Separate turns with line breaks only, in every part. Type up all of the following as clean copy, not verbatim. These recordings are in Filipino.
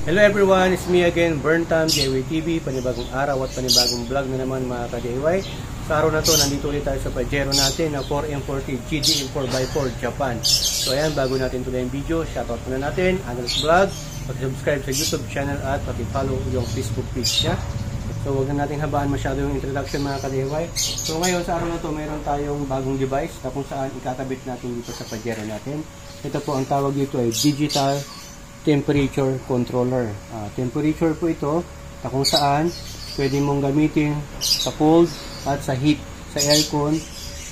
Hello everyone, it's me again, Burntam DIY TV. Panibagong araw at panibagong vlog na naman mga ka-DIY. Sa araw na to, nandito ulit tayo sa Pajero natin na 4M40 GDM 4x4 Japan. So ayan, bago natin tuloy yung video, shoutout muna natin, Angel's Vlog, pag-subscribe sa YouTube channel at pag-follow yung Facebook page niya. So huwag na natin habaan masyado yung introduction mga ka-DIY. So ngayon sa araw na to, mayroon tayong bagong device na kung saan ikakabit natin dito sa Pajero natin. Ito po ang tawag dito ay Digital Temperature Controller. Temperature po ito na kung saan pwede mong gamitin sa cold at sa heat, sa aircon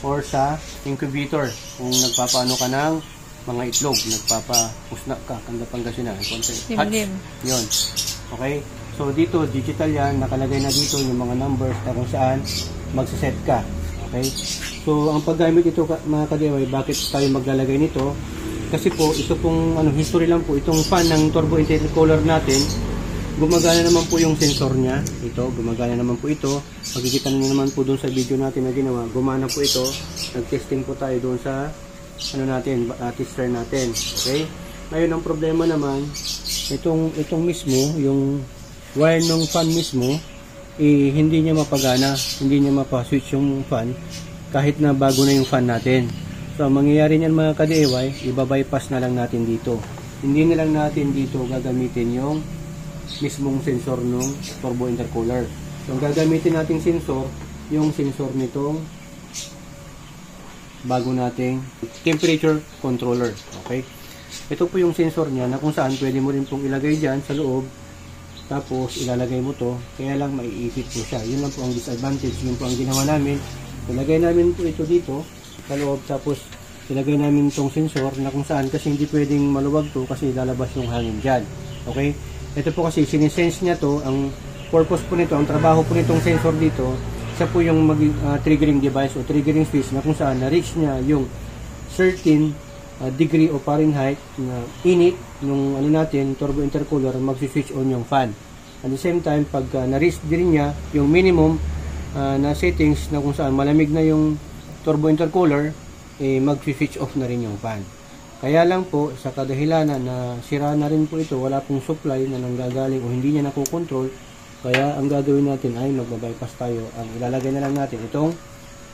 or sa incubator kung nagpapaano ka ng mga itlog, nagpapusna ka, kanda Pangasinan, hatch, yun. Okay, so dito digital yan, nakalagay na dito yung mga numbers na kung saan magsaset ka. Okay, so ang paggamit ito mga ka-DIY, bakit tayo maglalagay nito? Kasi po, ito pong history lang po, itong fan ng turbo intercooler natin, gumagana naman po yung sensor niya. Ito, gumagana naman po ito. Makikita niyo naman po doon sa video natin na ginawa, gumana po ito. Nag-testing po tayo doon sa tester natin. Okay? Ngayon, ang problema naman, itong mismo, yung wire ng fan mismo, hindi niya mapagana, hindi niya mapa-switch yung fan kahit na bago na yung fan natin. So, mangyayari niyan mga ka-DIY, iba-bypass na lang natin dito. Hindi na lang natin dito gagamitin yung mismong sensor ng turbo intercooler. So, ang gagamitin nating sensor, yung sensor nitong bago nating temperature controller. Okay? Ito po yung sensor niya na kung saan pwede mo rin pong ilagay dyan sa loob. Tapos, ilalagay mo to. Kaya lang maiipit po siya. Yun lang po ang disadvantage. Yun po ang ginawa namin. Ilagay namin po ito dito sa loob, tapos ilagay namin itong sensor na kung saan kasi hindi pwedeng maluwag to kasi lalabas yung hangin dyan. Okay? Ito po kasi sinisense niya to, ang purpose po nito, ang trabaho po nitong sensor dito, isa po yung triggering device o triggering switch na kung saan na-reach niya yung certain degree of Fahrenheit na init nung natin, turbo intercooler, mag-switch on yung fan. At the same time, pag na-reach din niya yung minimum na settings na kung saan malamig na yung turbo intercooler, mag-switch off na rin yung fan. Kaya lang po, sa kadahilanan na sira na rin po ito, wala pong supply na nanggagaling o hindi niya nakokontrol, kaya ang gagawin natin ay magbabypass tayo. Ang ilalagay na lang natin itong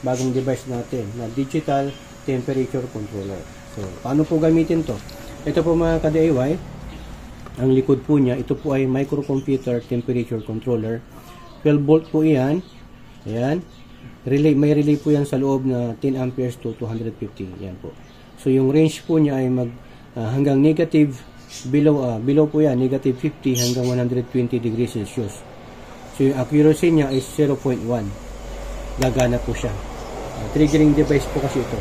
bagong device natin na Digital Temperature Controller. So, paano po gamitin to? Ito po mga ka-DIY, ang likod po niya, ito po ay microcomputer temperature controller. 12 volt po yan. Ayan. Relay, may relay po yan sa loob na 10 amperes to 250. Yan po. So yung range po niya ay hanggang negative, below po yan, negative 50 hanggang 120 degrees Celsius. So yung accuracy niya is 0.1. Gagana po siya. Triggering device po kasi ito.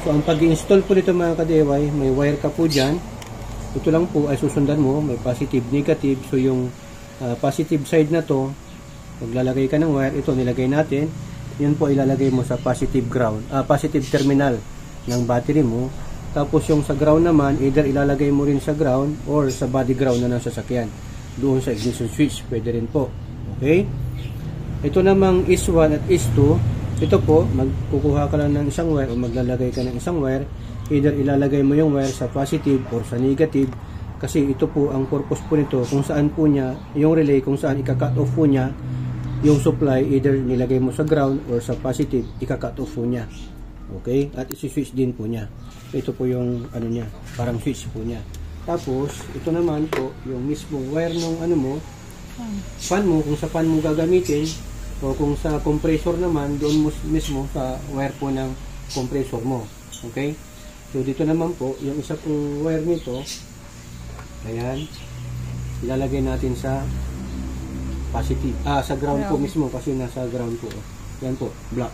So ang pag-install po nito mga ka-DIY, may wire ka po dyan. Ito lang po ay susundan mo, may positive, negative. So yung positive side na to, maglalagay ka ng wire, ito nilagay natin. Yun po ilalagay mo sa positive ground, positive terminal ng battery mo. Tapos yung sa ground naman, either ilalagay mo rin sa ground or sa body ground na ng sasakyan. Doon sa ignition switch, pwede rin po. Okay? Ito namang is 1 at is 2. Ito po, magkukuha ka lang ng isang wire o maglalagay ka ng isang wire. Either ilalagay mo yung wire sa positive or sa negative. Kasi ito po ang purpose po nito, kung saan po niya, yung relay, kung saan ika-cut off po niya yung supply, either nilagay mo sa ground or sa positive, ika-cut off po niya. Okay? At isi-switch din po niya. Ito po yung niya, parang switch po niya. Tapos, ito naman po, yung mismong wire ng fan mo, kung sa fan mo gagamitin, o kung sa compressor naman, doon mismo sa wire po ng compressor mo. Okay? So, dito naman po, yung isa pong wire nito, ayan, ilalagay natin sa positive, sa ground po mismo kasi nasa ground po. Yan po, black.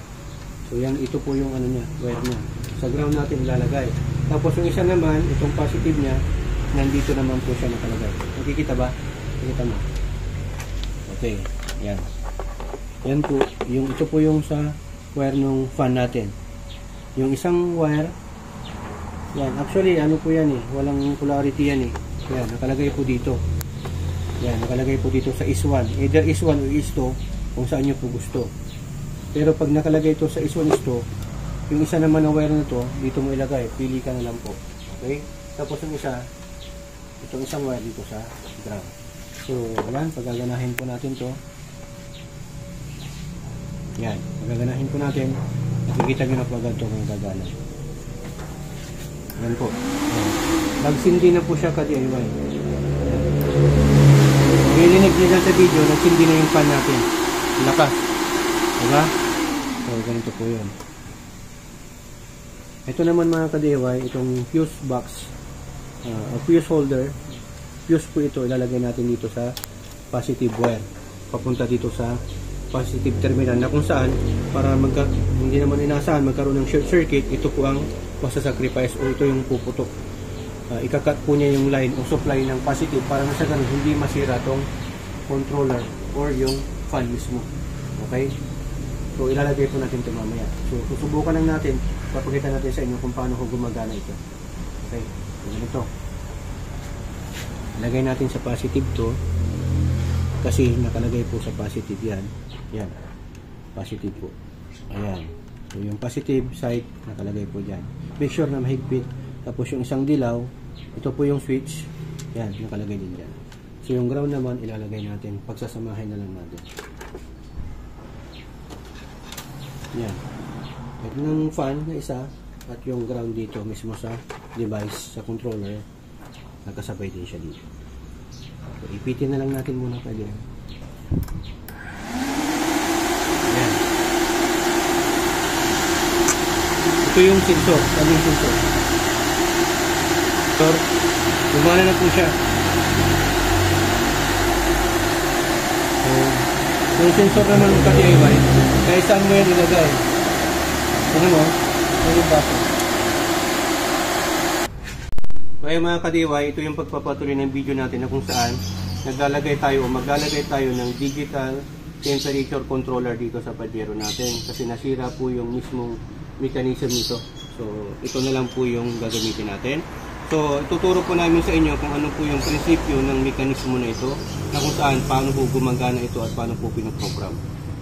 So yan, ito po yung niya, wire niya. Sa ground natin ilalagay. Tapos yung isa naman, itong positive niya, nandito naman po siya nakalagay. Nakikita ba? Nakikita mo. Okay, yan. Yan po, ito po yung sa wire ng fan natin. Yung isang wire, yan, actually po yan walang polarity yan Yan, nakalagay po dito. Yan, nakalagay po dito sa is 1. Either is 1 o is 2, kung saan nyo po gusto. Pero pag nakalagay ito sa is 1 is 2, yung isa naman ng wire na to, dito mo ilagay. Pili ka na lang po. Okay? Tapos yung isa, itong isang wire dito sa ground. So, yan, pagaganahin po natin to. Yan, pagaganahin po natin. Nakikita nyo na po agad ito kung gagana. Yan po. Yan. Nagsindi na po siya ka-DIY. Nilinig nila sa video, nagsindi na yung fan natin. Lakas. Diba? So, ganito po yun. Ito naman mga ka-DIY, itong fuse box, fuse holder. Fuse po ito, ilalagay natin dito sa positive wire. Papunta dito sa positive terminal na kung saan, para hindi naman inaasahan magkaroon ng short circuit, ito po ang masasacrifice o ito yung puputok. Ikakat po niya yung line o supply ng positive para na sa ganun hindi masira tong controller or yung fan mismo. Okay? So ilalagay po natin ito mamaya. So susubukan lang natin, papakita natin sa inyo kung paano ko gumagana ito. Okay? So ganito. Lagay natin sa positive to kasi nakalagay po sa positive yan. Yan. Positive po. Ayan. So yung positive side nakalagay po dyan. Make sure na mahigpit. Tapos yung isang dilaw, ito po yung switch. Yan, nakalagay din dyan. So yung ground naman ilalagay natin. Pagsasamahin na lang natin. Yan. Ito ng fan na isa at yung ground dito mismo sa device, sa controller. Nakasabay din siya dito. So, ipitin na lang natin muna pwede. Ayan. Ito yung sensor. Ano yung sensor? Sensor. Gumana na po siya. So, yung sensor naman ng ka-DIY, kaya saan mo yan ilagay? Ano mo? Ano yung baso? Kaya mga ka-DIY, ito yung pagpapatuloy ng video natin na kung saan maglalagay tayo ng digital temperature controller dito sa Pajero natin kasi nasira po yung mismong mechanism nito. So ito na lang po yung gagamitin natin. So ituturo po namin sa inyo kung ano po yung prinsipyo ng mekanismo na ito na kung saan paano po gumagana ito at paano po pinoprogram.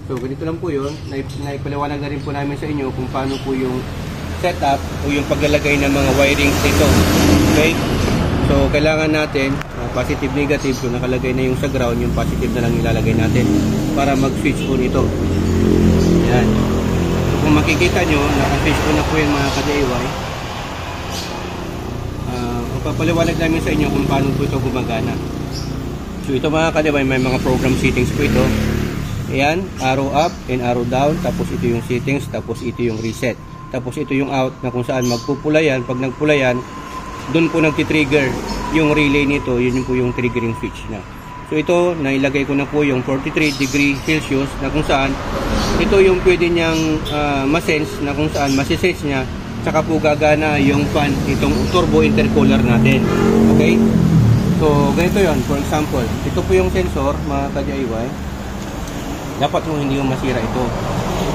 So ganito lang po yun. Naipaliwanag na rin po namin sa inyo kung paano po yung setup o yung paglalagay ng mga wirings dito. Okay? So, kailangan natin positive, negative. So, nakalagay na yung sa ground, yung positive na lang ilalagay natin para mag-switch on ito. Yan. So, kung makikita nyo, naka-switch on na po yung mga ka-DIY. Papaliwanag namin sa inyo kung paano po ito gumagana. So, ito mga ka-DIY, may mga program settings po ito. Ayan, arrow up and arrow down. Tapos ito yung settings, tapos ito yung reset. Tapos ito yung out na kung saan magpupula yan. Pag nagpula yan, doon po nagtitrigger yung relay nito. Yun po yung triggering switch na. So ito, nailagay ko na po yung 43 degree Celsius na kung saan ito yung pwede niyang masense na kung saan masisense niya. Tsaka po gagana yung fan, itong turbo intercooler natin. Okay? So ganito yon. For example, ito po yung sensor mga ka-DIY. Dapat mo hindi yung masira ito.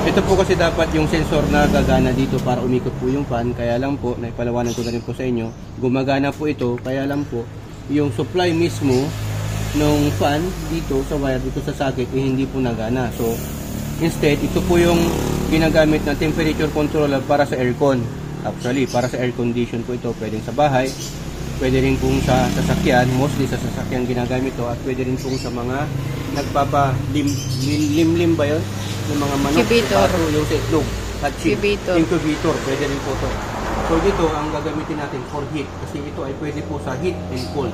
Ito po kasi dapat yung sensor na gagana dito para umikot po yung fan. Kaya lang po, naipalawanan ko na rin po sa inyo, gumagana po ito. Kaya lang po, yung supply mismo ng fan dito sa wire, dito sa socket, hindi po nagana. So, instead, ito po yung ginagamit na temperature controller para sa aircon. Actually, para sa air condition po ito, pwedeng sa bahay, pwede rin pong sa sasakyan, mostly sa sasakyan ginagamit ito, at pwede rin pong sa mga nagpapa-lim ba yun? Yung mga manok, pato, yung sa itlog, at incubator, pwede rin po ito. So dito, ang gagamitin natin for heat, kasi ito ay pwede po sa heat and cold.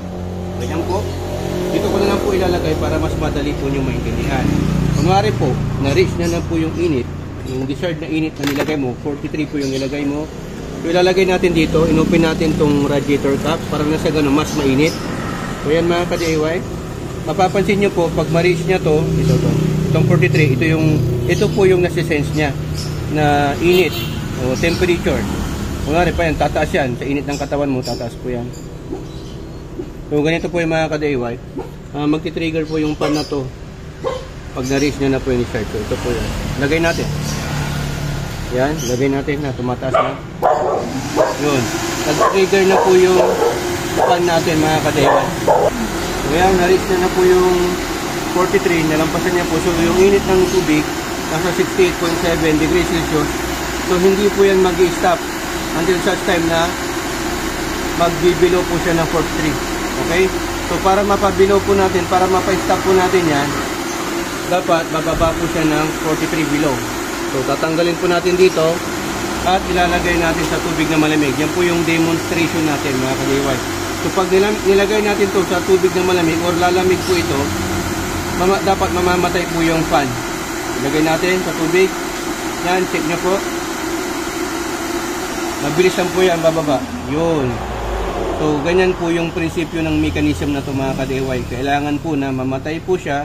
Ganyan po, dito ko na lang po ilalagay para mas madali po nyo maintindihan. Kunwari po, na-reach na po yung init, yung desired na init na nilagay mo, 43 po yung nilagay mo. So ilalagay natin dito, inopen natin tong radiator cap para na sa ganun mas mainit. So yan mga ka-DIY, mapapansin nyo po, pag ma-reach niya to, itong 43, ito po yung nasisense niya na init o temperature. Kunwari pa yan, tataas yan. Sa init ng katawan mo, tataas po yan. So ganito po yung mga ka-DIY. Magti-trigger po yung pan na to pag na-reach niya na po yung start. So ito po yan. Lagay natin. Yan, lagay natin na tumataas na. Yun. Nag-trigger na po yung pan natin mga ka-DIY. So yan, na-reach na po yung 43, nalampasan niya po. So yung init ng tubig, nasa 68.7 degrees Celsius. So hindi po yan mag-i-stop until such time na mag-below po siya ng 43. Okay? So para mapabilaw po natin, para mapa-stop po natin yan, dapat bababa po siya ng 43 below. So tatanggalin po natin dito at ilalagay natin sa tubig na malamig. Yan po yung demonstration natin mga ka-DIY. So pag nilagay natin to sa tubig na malamig or lalamig po ito, dapat mamamatay po yung fan. Ilagay natin sa tubig. Yan, check nyo po. Mabilis lang po yan, bababa. Yun. So ganyan po yung prinsipyo ng mechanism na to mga ka-DIY. Kailangan po na mamatay po siya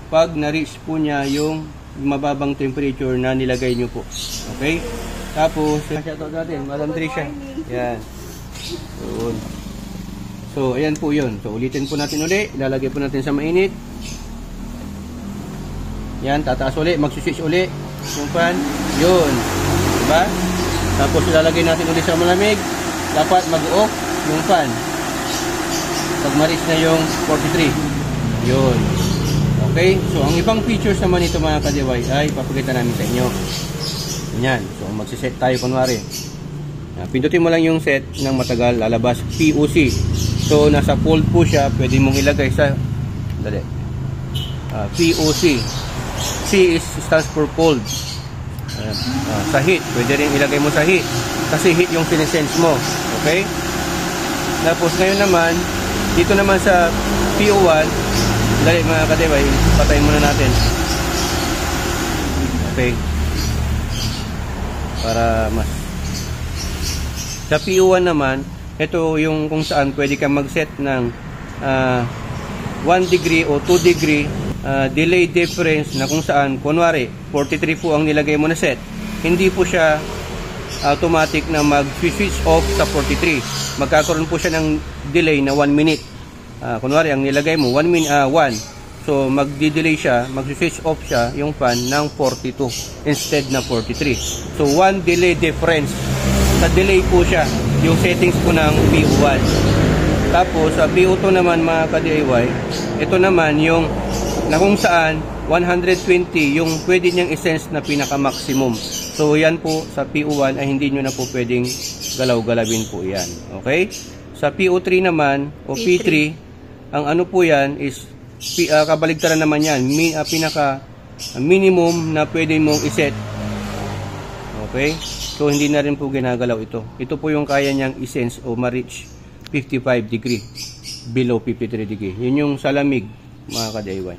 pag na-reach po niya yung mababang temperature na nilagay nyo po. Okay? Tapos, shoutout natin, Madam Trisha. Yan. Yun. So, ayan po yun. So, ulitin po natin ulit. Ilalagay po natin sa mainit. Yan, tataas ulit. Mag-switch ulit. Yung fan. Yun. Diba? Tapos, ilalagay natin ulit sa malamig. Dapat mag-off yung fan. Pag ma-reach na yung 43. Yun. Okay, so ang ibang features naman ito mga ka-DIY ay papakita namin sa inyo. Ganyan, so magsiset tayo kunwari. Pindutin mo lang yung set ng matagal, lalabas POC. So nasa fold po siya, pwede mong ilagay sa POC. C stands for cold. Sa heat, pwede rin ilagay mo sa heat. Kasi heat yung sinesense mo. Okay? Tapos ngayon naman, dito naman sa PO1, dali mga ka-DIY, patayin muna natin. Okay. Para mas. Sa PO1 naman, ito yung kung saan pwede kang mag-set ng 1 degree o 2 degree delay difference na kung saan, kunwari, 43 po ang nilagay mo na set. Hindi po siya automatic na mag-switch off sa 43. Magkakaroon po siya ng delay na 1 minute. Kunwari ang nilagay mo 1 minute 1, so magdi-delay siya, mag-switch off siya yung fan ng 42 instead na 43. So 1 delay difference. Sa delay po siya yung settings po ng PO1. Tapos sa PO2 naman mga ka-DIY, ito naman yung na kung saan 120 yung pwede niyang i-sense na pinaka-maximum. So yan po sa PO1 ay hindi nyo na po pwedeng galaw-galawin po yan. Okay? Sa PO3 naman o P3, ang ano po yan is kabaligtaran naman yan, pinaka minimum na pwede mong iset. Okay? So hindi na rin po ginagalaw ito. Ito po yung kaya niyang i-sense o ma-reach 55 degree below 53 degree. Yun yung sa lamig mga ka-DIY.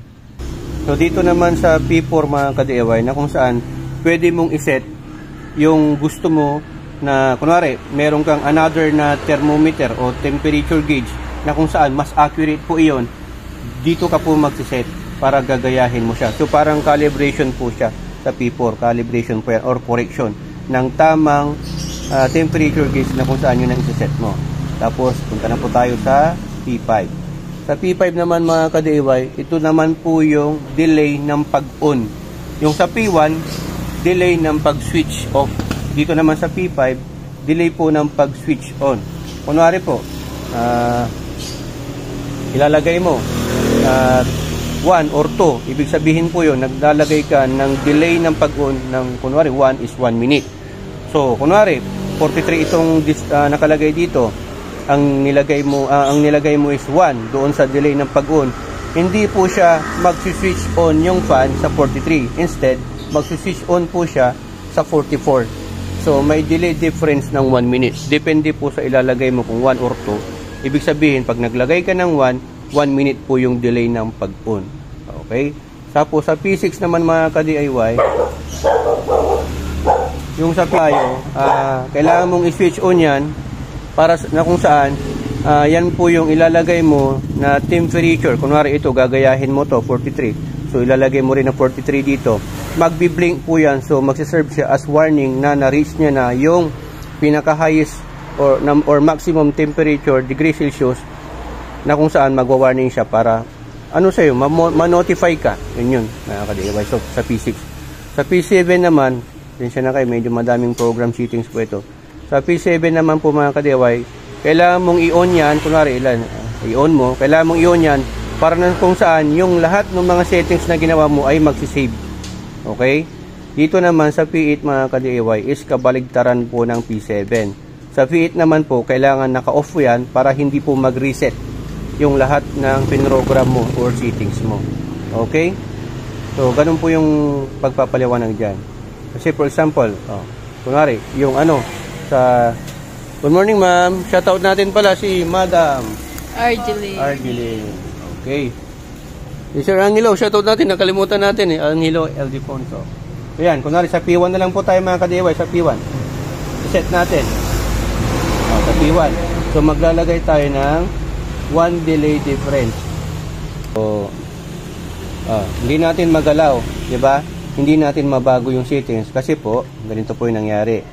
So dito naman sa P4 mga ka-DIY na kung saan pwede mong iset yung gusto mo na kunwari meron kang another na thermometer o temperature gauge na kung saan mas accurate po iyon, dito ka po magsiset para gagayahin mo siya. So parang calibration po siya sa P4, calibration po yan or correction ng tamang temperature gauge na kung saan yun ang isiset mo. Tapos punta na po tayo sa P5. Sa P5 naman mga ka-DIY, ito naman po yung delay ng pag-on. Yung sa P1, delay ng pag-switch off. Dito naman sa P5, delay po ng pag-switch on. Kunwari po, ilalagay mo 1 or 2, ibig sabihin po yun, naglalagay ka ng delay ng pag-on ng kunwari 1 is 1 minute. So, kunwari, 43 itong nakalagay dito, ang nilagay mo is 1 doon sa delay ng pag-on. Hindi po siya mag-switch on yung fan sa 43. Instead, mag-switch on po siya sa 44. So, may delay difference ng 1 minute. Depende po sa ilalagay mo kung 1 or 2. Ibig sabihin, pag naglagay ka ng 1 minute po yung delay ng pag-on. Okay? Tapos, sa P6 naman mga ka-DIY, yung sa tayo, kailangan mong i-switch on yan para na kung saan, yan po yung ilalagay mo na temperature. Kunwari ito, gagayahin mo to 43. So, ilalagay mo rin na 43 dito. Magbi-blink po yan. So, magsiserve siya as warning na na-reach niya na yung pinaka-highest or maximum temperature, degree Celsius, na kung saan magwa-warning siya para, ano sa'yo, ma-notify ka. Yun, nakaka-DIY. So, sa P6. Sa P7 naman, siya na kayo, medyo madaming program settings po ito. Sa P7 naman po mga ka-DIY, kailangan mong i-on yan, kunwari i-on mo, kailangan mong i-on yan para na kung saan yung lahat ng mga settings na ginawa mo ay magsisave. Okay? Dito naman sa P8 mga ka-DIY is kabaligtaran po ng P7. Sa P8 naman po, kailangan naka-off po yan para hindi po mag-reset yung lahat ng pinrogram mo or settings mo. Okay? So, ganun po yung pagpapaliwanag dyan. Kasi for example, kunwari, yung sa good morning ma'am, shoutout natin pala si Madam Argeline. Okay. Si Sir Angelo, shoutout natin, nakalimutan natin Angelo Eldifonso. So yan, kunwari sa P1 na lang po tayo mga ka-DIY, sa P1. I-set natin. Sa P1. So maglalagay tayo ng 1 delay difference. So, hindi natin magalaw, di ba? Hindi natin mabago yung settings kasi po, ganito po yung nangyari.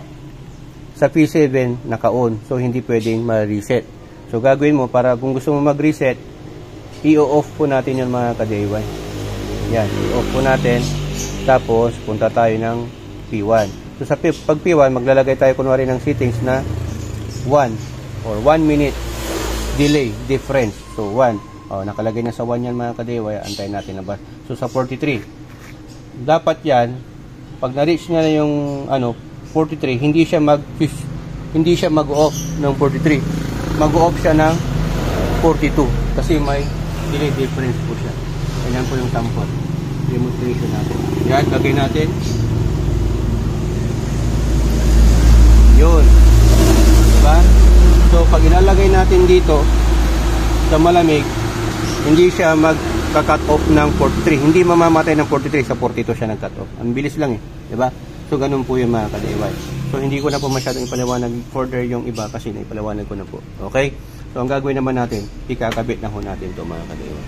Sa P7, naka-on. So, hindi pwedeng ma-reset. So, gagawin mo para kung gusto mo mag-reset, i-off po natin yung mga ka-DIY. Yan, i-off po natin. Tapos, punta tayo ng P1. So, sa pag P1, maglalagay tayo kunwari ng settings na 1 or 1 minute delay difference. So 1. Nakalagay na sa 1 yan mga ka-DIY. Antayin natin na ba. So sa 43. Dapat yan, pag na-reach niya na yung 43, hindi siya mag-off ng 43. Mag-off siya ng 42 kasi may delay difference po siya. Ganyan po yung sample. Demonstration natin. Yan, lagay natin. Yun. Diba? So, pag ilalagay natin dito sa malamig, hindi siya magka-cut off ng 43. Hindi mamamatay ng 43. Sa 42 siya nag-cut off. Ang bilis lang diba? So, ganun po yung mga ka-DIY. So, hindi ko na po masyadong ipaliwanag further yung iba kasi naipaliwanag ko na po. Okay? So, ang gagawin naman natin, ikakabit na ho natin ito mga ka-DIY.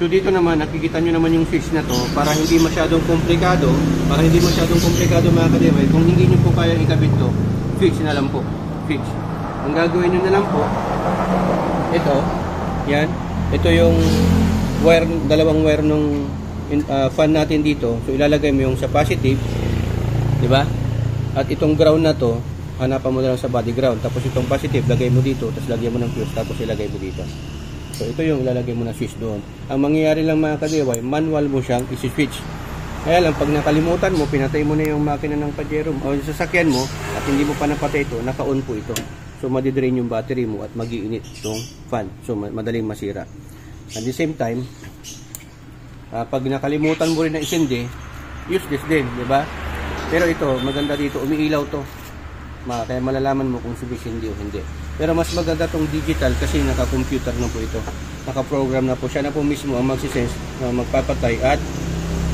So, dito naman, nakikita nyo naman yung switch na to para hindi masyadong komplikado. Mga ka-DIY. Kung hindi nyo po kaya ikabit to, switch na lang po. Switch. Ang gagawin nyo na lang po, ito, yan, ito yung wire, dalawang wire nung fan natin dito. So, ilalagay mo yung sa positive, di ba? At itong ground na to, hanapan mo na lang sa body ground. Tapos itong positive, lagay mo dito, tapos lagyan mo ng fuse, tapos ilagay mo dito. So, ito yung ilalagay mo na switch doon. Ang mangyayari lang mga ka-DIY, manual mo siyang isi-switch. Kaya lang, pag nakalimutan mo, pinatay mo na yung makina ng Pajero o yung sasakyan mo, at hindi mo pa napatay ito, naka-on po ito. So, madidrain yung battery mo at mag-iinit itong fan. So, madaling masira. At the same time, pag nakalimutan mo rin na isindi, useless din, di ba? Pero ito, maganda dito, umiilaw to. Kaya malalaman mo kung subis hindi o hindi. Pero mas maganda tong digital kasi naka-computer na po ito. Naka-program na po. Siya na po mismo ang magsisense na magpapatay at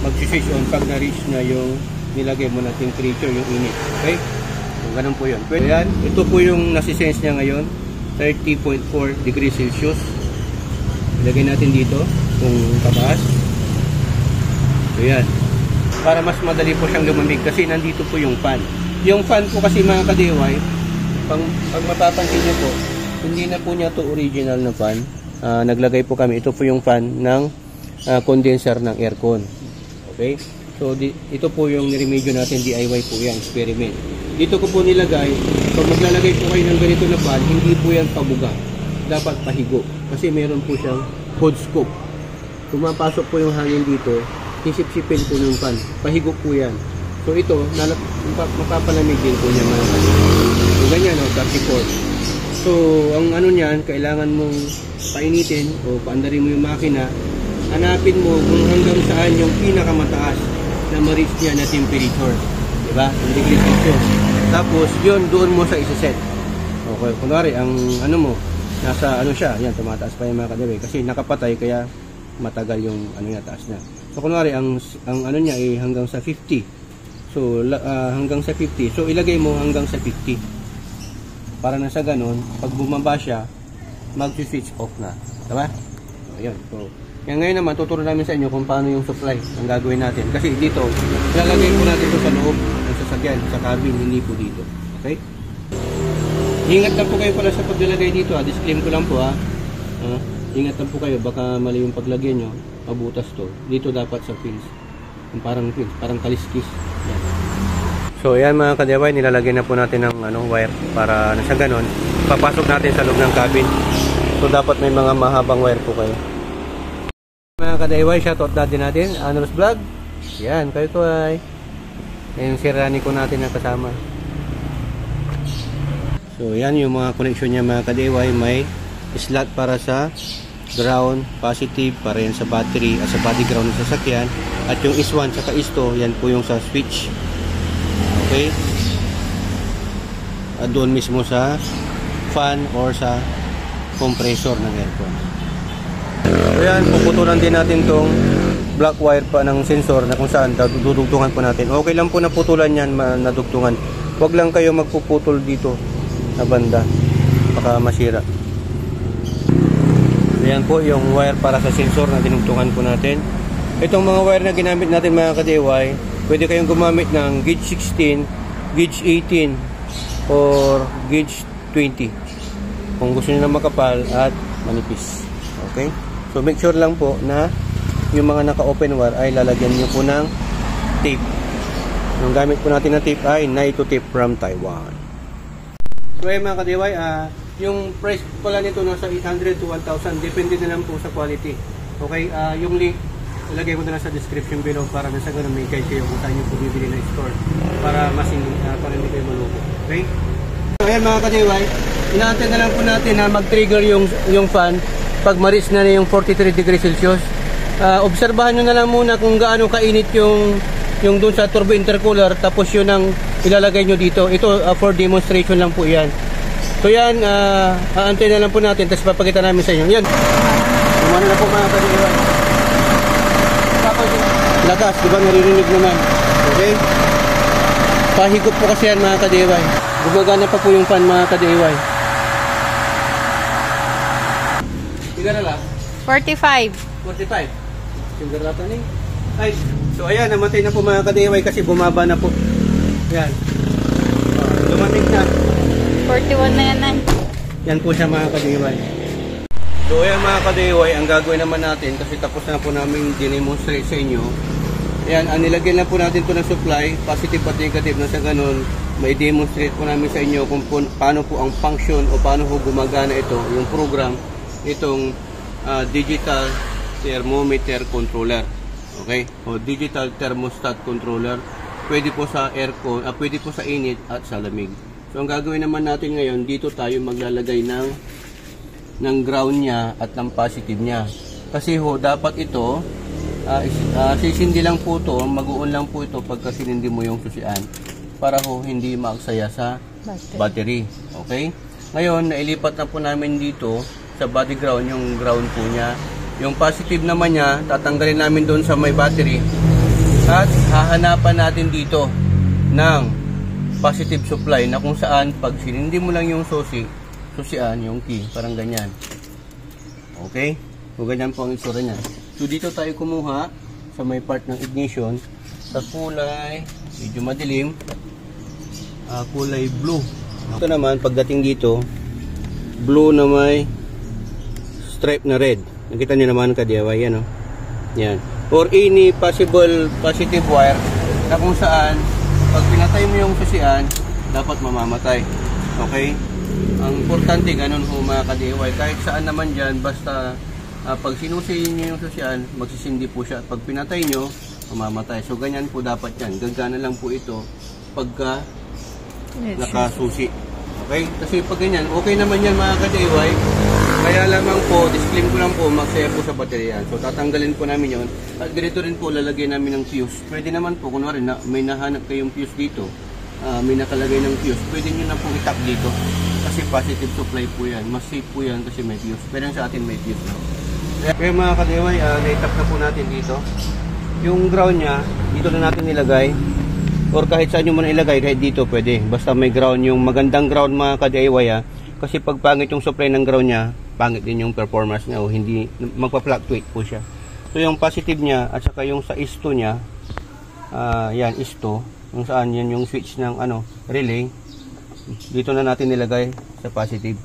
mag-switch on pag na-reach na yung nilagay mo na temperature, yung init. Okay? Ganun po yun. Ayan, ito po yung nasisense niya ngayon, 30.4 degrees Celsius. Ilagay natin dito kung tabaas. So yan. Para mas madali po siyang lumamig kasi nandito po yung fan. Yung fan po kasi mga ka-DIY, pag mapapansin niyo po, hindi na po niya to original na fan. Naglagay po kami, ito po yung fan ng condenser ng aircon. Okay? So ito po yung niremedyo natin, DIY po yan, experiment. Dito ko po nilagay, pag maglalagay po kayo ng ganito na fan, hindi po yan pabuga. Dapat pahigo. Kasi meron po siyang hot scope. Pumapasok po yung hangin dito, sisip-sipin po yung fan. Pahigo po yan. So ito, mapapalamig din po niya mga fan. So ganyan, 34. So ang niyan, kailangan mong painitin o paandarin mo yung makina. Hanapin mo kung hanggang saan yung pinakamataas na ma-reach niya na temperature. Diba? Yung degree Celsius. Tapos, yun, doon mo sa isa-set. Okay, kunwari, ang mo, nasa siya, yan, tumataas pa yung mga ka-DIY. Kasi nakapatay, kaya matagal yung niya, taas na. So, kunwari, ang niya ay hanggang sa 50. So, hanggang sa 50. So, ilagay mo hanggang sa 50. Para na sa ganun, pag bumaba siya, mag-switch off na. Diba? So, yun. So, yan ngayon naman, tuturo namin sa inyo kung paano yung supply ang gagawin natin. Kasi dito, ilalagay po natin ito sa loob ng sasakyan, sa cabin, hindi po dito. Okay? Ingat lang po kayo pala sa paglalagay dito. Disclaim ko lang po ingat lang po kayo, baka mali yung paglagay nyo, mabutas to. Dito dapat sa pins. Yung parang pins, parang kaliskis. Yan. So yan mga ka-DIY, nilalagay na po natin ng wire para sa ganon, papasok natin sa loob ng cabin. So dapat may mga mahabang wire po kayo. Mga ka-DIY, shoutout natin Anos Vlog. Yan, kayo ko ay yung sirani ko natin na kasama. So yan yung mga connection niya mga ka-DIY. May slot para sa ground, positive para yan sa battery at sa body ground ng sasakyan. At yung is1 saka is2, yan po yung sa switch. Okay? At doon mismo sa fan or sa compressor ng aircon. So yan, puputulan din natin tong black wire pa ng sensor na kung saan dudugtungan po natin. Okay lang po na putulan yan, nadugtungan. Huwag lang kayo magpuputol dito na banda, baka masira. Ayan po yung wire para sa sensor na dinugtungan po natin. Itong mga wire na ginamit natin mga ka-DIY, pwede kayong gumamit ng gauge 16, gauge 18, or gauge 20 kung gusto niyo na makapal at manipis. Okay? So make sure lang po na yung mga naka-open wire ay lalagyan niyo po ng tape. Yung gamit po natin na tape ay Naito tape from Taiwan. So ayun mga ka-DIY, yung price pala nito nasa 800 to 1,000, depende na lang po sa quality. Okay, yung link ilagay ko na lang sa description below para na sa ganun may guide kayo kung saan nyo po bibili na store para para hindi kayo malugo. Okay? So ayan mga ka-DIY, inaantay na lang po natin na mag-trigger yung fan pag ma-reach na yung 43 degrees Celsius. Obserbahan nyo na lang muna kung gaano kainit yung dun sa turbo intercooler, tapos yun ang ilalagay nyo dito. Ito for demonstration lang po yan. So yan, aantay na lang po natin, tapos papakita namin sa inyo. Yan. Kumano na po mga ka-DIY. Lakas, diba naririnig naman. Okay? Pahigop po kasi yan mga ka-DIY. Gumagana pa po yung fan mga ka-DIY. Tigara lang?
45.
45. Tigara lang eh. Ay, so ayan, namatay na po mga ka-DIY kasi bumaba na po. Yan. Lumamig na.
41 na yan ay.
Yan po siya mga ka-DIY. So ayan mga ka-DIY, ang gagawin naman natin kasi tapos na po namin dinemonstrate sa inyo. Ayan, nilagyan na po natin ito ng supply, positive at negative, na sa ganun may demonstrate po namin sa inyo kung paano po ang function o paano po gumagana ito, yung program, itong digital thermometer controller. Okay? O digital thermostat controller. Pwede po sa aircon, pwede po sa init at sa lamig. So ang gagawin naman natin ngayon, dito tayo maglalagay ng ground niya at ng positive niya. Kasi ho, dapat ito, sisindi lang po ito, mag-uon lang po ito pagka sinindi mo yung susian para ho hindi maaksaya sa battery. Okay? Ngayon, nailipat na po namin dito sa body ground, yung ground po niya. Yung positive naman niya, tatanggalin namin doon sa may battery at hahanapan natin dito ng positive supply na kung saan pag sinindi mo lang yung susian, yung key, parang ganyan. Okay? So ganyan po ang itsura niya. So dito tayo kumuha sa may part ng ignition sa kulay medyo madilim, kulay blue. Ito naman pagdating dito, blue na may stripe na red. Nakita niyo naman ka-DIY yan, oh. Yan. Or any possible positive wire na kung saan pag pinatay mo yung susian, dapat mamamatay. Okay? Ang importante, ganun ho mga ka-DIY. Kahit saan naman dyan, basta pag sinusihin nyo yung susian, magsisindi po siya. At pag pinatay nyo, mamamatay. So, ganyan po dapat yan. Gagana lang po ito pagka nakasusi. Okay? Kasi pag ganyan, okay naman yan mga ka-DIY. Kaya lamang po, disclaim ko lang po, magsaya po sa baterya. So, tatanggalin po namin yon. At ganito rin po, lalagay namin ng fuse. Pwede naman po, kunwari na may nahanap kayong fuse dito, may nakalagay ng fuse, pwede nyo na po itap dito. Kasi positive supply po yan. Mas safe po yan kasi may fuse. Pero sa atin may fuse na. Kaya mga ka-DIY, na-itap na po natin dito. Yung ground nya, dito na natin nilagay. Or kahit saan nyo muna ilagay, kahit dito pwede. Basta may ground, yung magandang ground mga ka-DIY. Kasi pag pangit yung supply ng ground nya, pangit din yung performance niya o hindi, magpa-fluctuate po siya. So yung positive niya at saka yung sa is2 niya, yan is2, yung saan yan yung switch ng relay, dito na natin nilagay sa positive.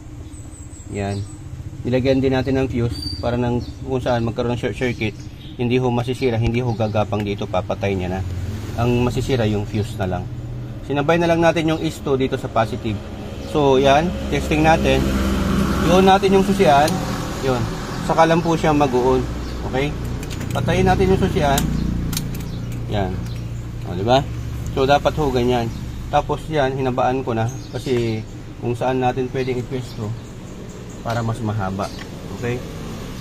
Yan. Nilagyan din natin ng fuse para nang kung saan magkaroon ng short circuit, hindi ho masisira, hindi ho gagapang dito, papatay niya na. Ang masisira yung fuse na lang. Sinabay na lang natin yung is2 dito sa positive. So yan, testing natin. I-on natin yung susian. Yun. Saka lang po siya mag-uon. Okay? Patayin natin yung susian. Yan. O, diba? So, dapat ho ganyan. Tapos yan, hinabaan ko na. Kasi kung saan natin pwedeng i-pwesto para mas mahaba. Okay?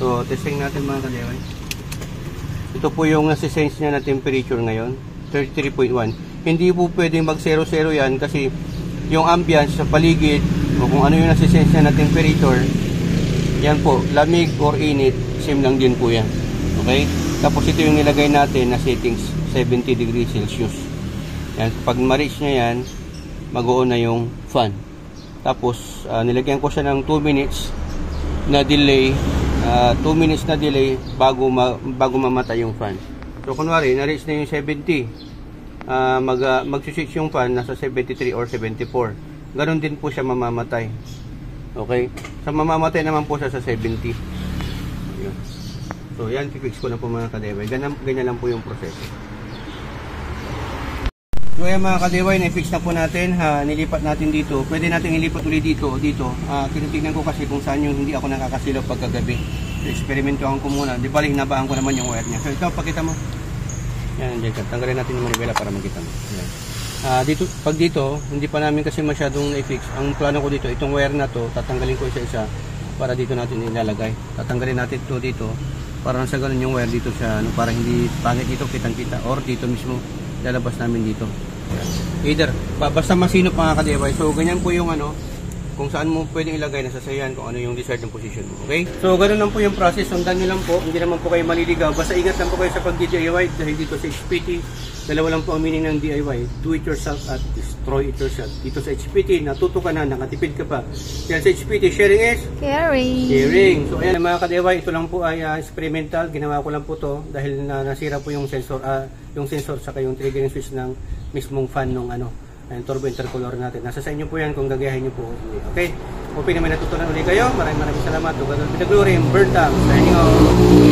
So, testing natin mga kadeway. Ito po yung nasi-sense niya na temperature ngayon, 33.1. Hindi po pwedeng mag 0-0 yan kasi yung ambience sa paligid o kung ano yung nasi-sense niya na temperature, yan po, lamig or init, same lang din po yan. Okay? Tapos ito yung nilagay natin na settings, 70 degrees Celsius. Yan, pag ma-reach niya yan, mag-on na yung fan. Tapos, nilagyan ko siya ng 2 minutes na delay, 2 minutes na delay bago mamatay yung fan. So, kunwari, na-reach na yung 70. Mag-switch yung fan, nasa 73 or 74. Ganon din po siya mamamatay. Okay? Sa mamamatay naman po siya sa 70. Ayun. So, yan, fix ko na po mga kadeway. Ganyan lang po yung proseso. So ayan mga kadeway, na-fix na po natin, nilipat natin dito. Pwede natin ilipat ulit dito. Tinitignan ko kasi kung saan yung hindi ako nakakasilaw pagkagabi. So experimentuhan ko muna. Di ba hinabaan ko naman yung wire niya. So ito, pakita mo. Yan, dyan. Tanggalin natin yung manibela para makita mo. Yan. Pag dito, hindi pa namin kasi masyadong na-fix. Ang plano ko dito, itong wire na to, tatanggalin ko isa-isa para dito natin ilalagay. Tatanggalin natin ito dito para sa ganun yung wire dito sa para hindi pangit dito kitang-kita or dito mismo lalabas namin dito. Either, basta masinop mga kadeway. So, ganyan po yung kung saan mo pwedeng ilagay, nasa sayan kung ano yung desired ng position mo. Okay? So, ganun lang po yung process. Sundan nyo lang po. Hindi naman po kayo maliligaw. Basta ingat lang po kayo sa pag-DIY dahil dito sa HPT, dalawa lang po ang meaning ng DIY. Do it yourself at destroy it yourself. Dito sa HPT, natuto ka na, nakatipid ka pa. Dahil sa HPT, sharing is caring. So, ayan mga kadeway, ito lang po ay experimental. Ginawa ko lang po to dahil nasira po yung sensor saka yung triggering switch ng mismong fan ng yung turbo intercooler natin. Nasa sa inyo po yan kung gagayahin nyo po. Okay? Hoping na may natutunan ulit kayo. Maraming salamat. To God be the glory. Burn time. Signing off.